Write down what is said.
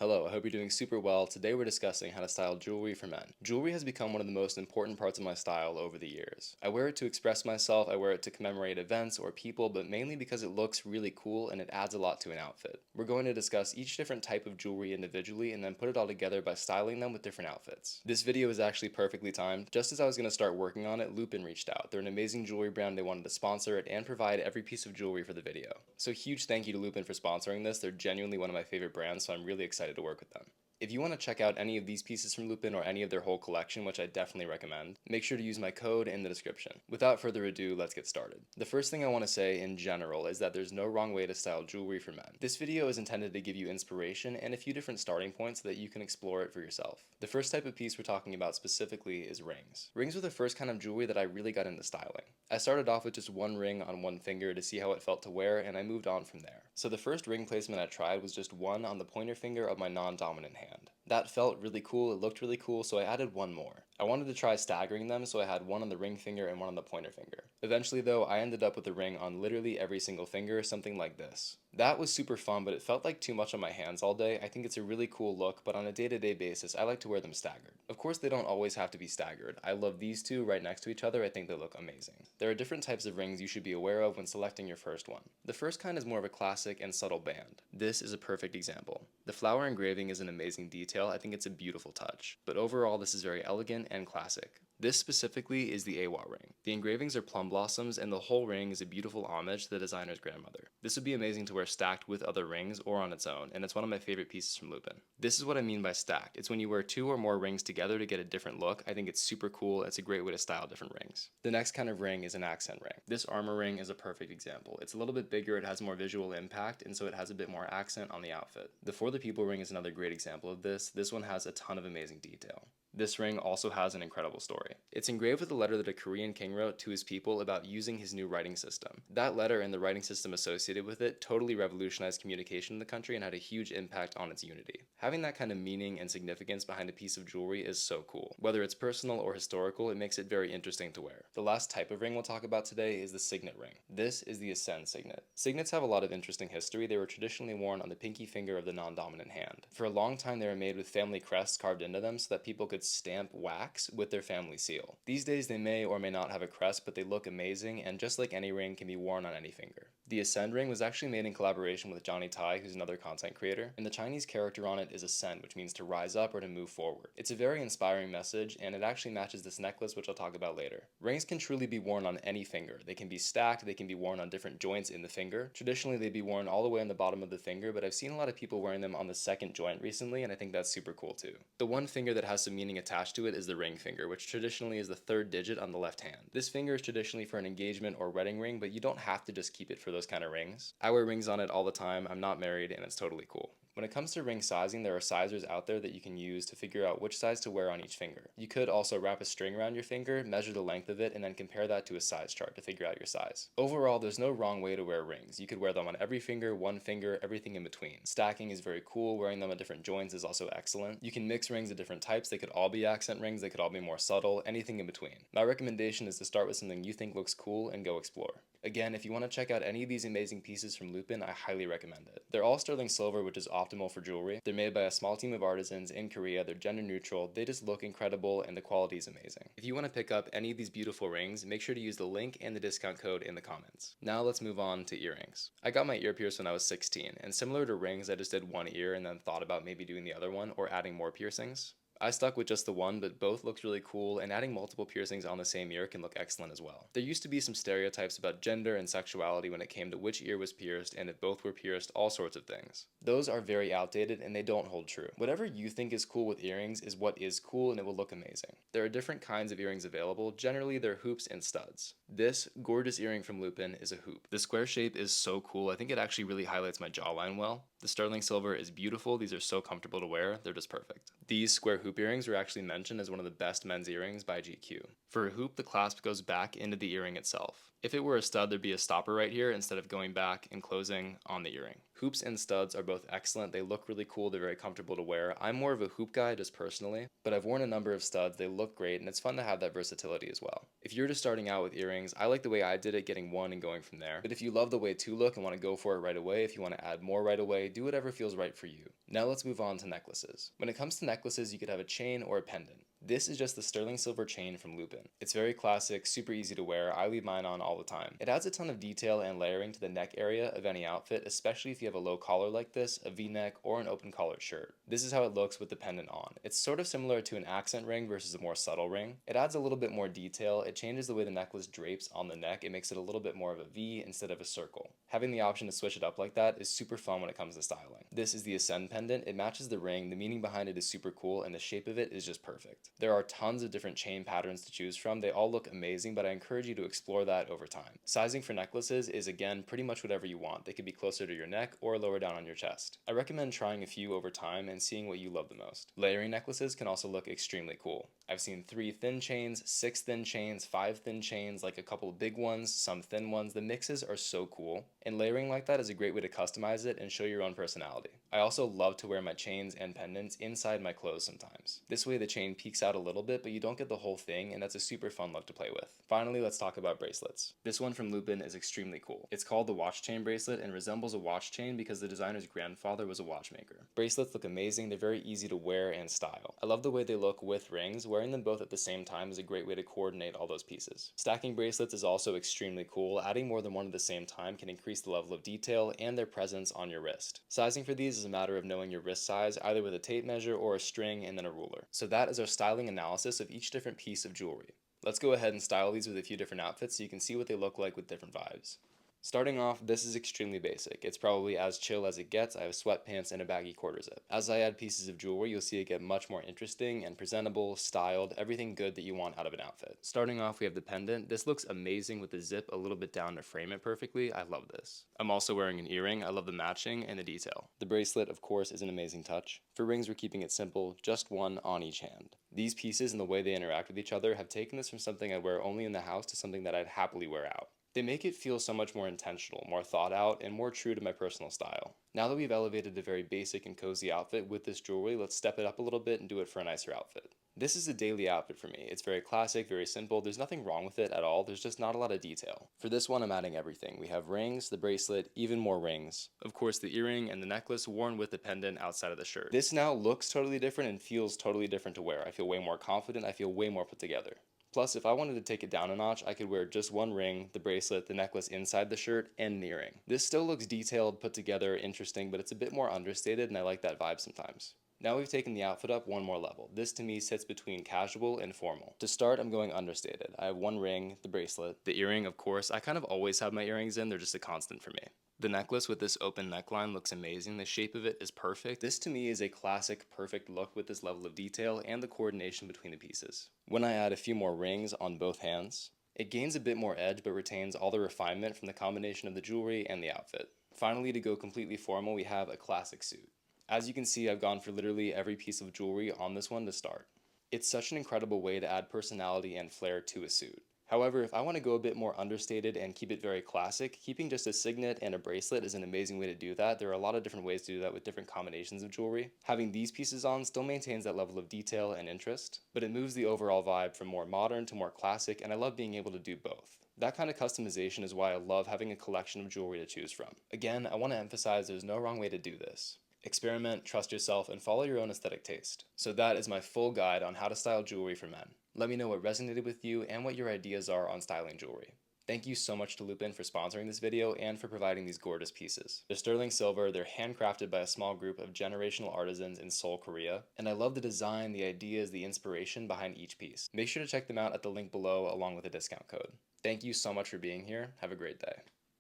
Hello, I hope you're doing super well. Today we're discussing how to style jewelry for men. Jewelry has become one of the most important parts of my style over the years. I wear it to express myself, I wear it to commemorate events or people, but mainly because it looks really cool and it adds a lot to an outfit. We're going to discuss each different type of jewelry individually and then put it all together by styling them with different outfits. This video is actually perfectly timed. Just as I was going to start working on it, Lupin reached out. They're an amazing jewelry brand, they wanted to sponsor it and provide every piece of jewelry for the video. So huge thank you to Lupin for sponsoring this. They're genuinely one of my favorite brands, so I'm really excited to work with them. If you want to check out any of these pieces from Lupin or any of their whole collection, which I definitely recommend, make sure to use my code in the description. Without further ado, let's get started. The first thing I want to say in general is that there's no wrong way to style jewelry for men. This video is intended to give you inspiration and a few different starting points so that you can explore it for yourself. The first type of piece we're talking about specifically is rings. Rings were the first kind of jewelry that I really got into styling. I started off with just one ring on one finger to see how it felt to wear, and I moved on from there. So the first ring placement I tried was just one on the pointer finger of my non-dominant hand. That felt really cool, it looked really cool, so I added one more. I wanted to try staggering them, so I had one on the ring finger and one on the pointer finger. Eventually though, I ended up with a ring on literally every single finger, something like this. That was super fun, but it felt like too much on my hands all day. I think it's a really cool look, but on a day-to-day basis, I like to wear them staggered. Of course, they don't always have to be staggered. I love these two right next to each other. I think they look amazing. There are different types of rings you should be aware of when selecting your first one. The first kind is more of a classic and subtle band. This is a perfect example. The flower engraving is an amazing detail. I think it's a beautiful touch. But overall, this is very elegant and classic. This specifically is the AWA ring. The engravings are plum blossoms, and the whole ring is a beautiful homage to the designer's grandmother. This would be amazing to wear stacked with other rings or on its own, and it's one of my favorite pieces from Lupin. This is what I mean by stacked. It's when you wear two or more rings together to get a different look. I think it's super cool. It's a great way to style different rings. The next kind of ring is an accent ring. This armor ring is a perfect example. It's a little bit bigger, it has more visual impact, and so it has a bit more accent on the outfit. The For the People ring is another great example of this. This one has a ton of amazing detail. This ring also has an incredible story. It's engraved with a letter that a Korean king wrote to his people about using his new writing system. That letter and the writing system associated with it totally revolutionized communication in the country and had a huge impact on its unity. Having that kind of meaning and significance behind a piece of jewelry is so cool. Whether it's personal or historical, it makes it very interesting to wear. The last type of ring we'll talk about today is the signet ring. This is the Ascend signet. Signets have a lot of interesting history. They were traditionally worn on the pinky finger of the non-dominant hand. For a long time, they were made with family crests carved into them so that people could stamp wax with their family seal. These days they may or may not have a crest, but they look amazing, and just like any ring, can be worn on any finger. The Ascend ring was actually made in collaboration with Johnny Tai, who's another content creator, and the Chinese character on it is Ascend, which means to rise up or to move forward. It's a very inspiring message, and it actually matches this necklace, which I'll talk about later. Rings can truly be worn on any finger. They can be stacked, they can be worn on different joints in the finger. Traditionally they'd be worn all the way on the bottom of the finger, but I've seen a lot of people wearing them on the second joint recently, and I think that's super cool too. The one finger that has some meaning attached to it is the ring finger, which traditionally is the third digit on the left hand. This finger is traditionally for an engagement or wedding ring, but you don't have to just keep it for those kind of rings. I wear rings on it all the time. I'm not married, and it's totally cool. When it comes to ring sizing, there are sizers out there that you can use to figure out which size to wear on each finger. You could also wrap a string around your finger, measure the length of it, and then compare that to a size chart to figure out your size. Overall, there's no wrong way to wear rings. You could wear them on every finger, one finger, everything in between. Stacking is very cool. Wearing them at different joints is also excellent. You can mix rings of different types. They could all be accent rings, they could all be more subtle, anything in between. My recommendation is to start with something you think looks cool and go explore. Again, if you want to check out any of these amazing pieces from Lupin, I highly recommend it. They're all sterling silver, which is optimal for jewelry. They're made by a small team of artisans in Korea, they're gender neutral, they just look incredible, and the quality is amazing. If you want to pick up any of these beautiful rings, make sure to use the link and the discount code in the comments. Now let's move on to earrings. I got my ear pierced when I was 16, and similar to rings, I just did one ear and then thought about maybe doing the other one or adding more piercings. I stuck with just the one, but both looked really cool, and adding multiple piercings on the same ear can look excellent as well. There used to be some stereotypes about gender and sexuality when it came to which ear was pierced, and if both were pierced, all sorts of things. Those are very outdated, and they don't hold true. Whatever you think is cool with earrings is what is cool, and it will look amazing. There are different kinds of earrings available. Generally, they're hoops and studs. This gorgeous earring from Lupin is a hoop. The square shape is so cool. I think it actually really highlights my jawline well. The sterling silver is beautiful. These are so comfortable to wear. They're just perfect. These square hoop earrings were actually mentioned as one of the best men's earrings by GQ. For a hoop, the clasp goes back into the earring itself. If it were a stud, there'd be a stopper right here instead of going back and closing on the earring. Hoops and studs are both excellent. They look really cool. They're very comfortable to wear. I'm more of a hoop guy just personally, but I've worn a number of studs. They look great and it's fun to have that versatility as well. If you're just starting out with earrings, I like the way I did it, getting one and going from there. But if you love the way two look and want to go for it right away, if you want to add more right away, do whatever feels right for you. Now let's move on to necklaces. When it comes to necklaces, you could have a chain or a pendant. This is just the sterling silver chain from Lupin. It's very classic, super easy to wear. I leave mine on all the time. It adds a ton of detail and layering to the neck area of any outfit, especially if you have a low collar like this, a V-neck, or an open collared shirt. This is how it looks with the pendant on. It's sort of similar to an accent ring versus a more subtle ring. It adds a little bit more detail. It changes the way the necklace drapes on the neck. It makes it a little bit more of a V instead of a circle. Having the option to switch it up like that is super fun when it comes to styling. This is the Ascend pendant. It matches the ring. The meaning behind it is super cool and the shape of it is just perfect. There are tons of different chain patterns to choose from. They all look amazing, but I encourage you to explore that over time. Sizing for necklaces is again pretty much whatever you want. They could be closer to your neck or lower down on your chest. I recommend trying a few over time and seeing what you love the most. Layering necklaces can also look extremely cool. I've seen 3 thin chains, 6 thin chains, 5 thin chains, like a couple of big ones, some thin ones. The mixes are so cool, and layering like that is a great way to customize it and show your own personality. I also love to wear my chains and pendants inside my clothes sometimes. This way the chain peeks out a little bit, but you don't get the whole thing, and that's a super fun look to play with. Finally, let's talk about bracelets. This one from Lupin is extremely cool. It's called the watch chain bracelet and resembles a watch chain because the designer's grandfather was a watchmaker. Bracelets look amazing. They're very easy to wear and style. I love the way they look with rings. Wearing them both at the same time is a great way to coordinate all those pieces. Stacking bracelets is also extremely cool. Adding more than one at the same time can increase the level of detail and their presence on your wrist. Sizing for these is a matter of knowing your wrist size, either with a tape measure or a string and then a ruler. So that is our styling analysis of each different piece of jewelry. Let's go ahead and style these with a few different outfits so you can see what they look like with different vibes. Starting off, this is extremely basic. It's probably as chill as it gets. I have sweatpants and a baggy quarter zip. As I add pieces of jewelry, you'll see it get much more interesting and presentable, styled, everything good that you want out of an outfit. Starting off, we have the pendant. This looks amazing with the zip a little bit down to frame it perfectly. I love this. I'm also wearing an earring. I love the matching and the detail. The bracelet, of course, is an amazing touch. For rings, we're keeping it simple, just one on each hand. These pieces and the way they interact with each other have taken this from something I wear only in the house to something that I'd happily wear out. They make it feel so much more intentional, more thought out, and more true to my personal style. Now that we've elevated a very basic and cozy outfit with this jewelry, let's step it up a little bit and do it for a nicer outfit. This is a daily outfit for me. It's very classic, very simple. There's nothing wrong with it at all. There's just not a lot of detail. For this one, I'm adding everything. We have rings, the bracelet, even more rings. Of course, the earring and the necklace worn with the pendant outside of the shirt. This now looks totally different and feels totally different to wear. I feel way more confident. I feel way more put together. Plus, if I wanted to take it down a notch, I could wear just one ring, the bracelet, the necklace inside the shirt, and the earring. This still looks detailed, put together, interesting, but it's a bit more understated, and I like that vibe sometimes. Now we've taken the outfit up one more level. This to me sits between casual and formal. To start, I'm going understated. I have one ring, the bracelet, the earring, of course. I kind of always have my earrings in, they're just a constant for me. The necklace with this open neckline looks amazing. The shape of it is perfect. This to me is a classic, perfect look with this level of detail and the coordination between the pieces. When I add a few more rings on both hands, it gains a bit more edge but retains all the refinement from the combination of the jewelry and the outfit. Finally, to go completely formal, we have a classic suit. As you can see, I've gone for literally every piece of jewelry on this one to start. It's such an incredible way to add personality and flair to a suit. However, if I want to go a bit more understated and keep it very classic, keeping just a signet and a bracelet is an amazing way to do that. There are a lot of different ways to do that with different combinations of jewelry. Having these pieces on still maintains that level of detail and interest, but it moves the overall vibe from more modern to more classic, and I love being able to do both. That kind of customization is why I love having a collection of jewelry to choose from. Again, I want to emphasize there's no wrong way to do this. Experiment, trust yourself, and follow your own aesthetic taste. So that is my full guide on how to style jewelry for men. Let me know what resonated with you and what your ideas are on styling jewelry. Thank you so much to Lupin for sponsoring this video and for providing these gorgeous pieces. They're sterling silver, they're handcrafted by a small group of generational artisans in Seoul, Korea, and I love the design, the ideas, the inspiration behind each piece. Make sure to check them out at the link below along with a discount code. Thank you so much for being here. Have a great day.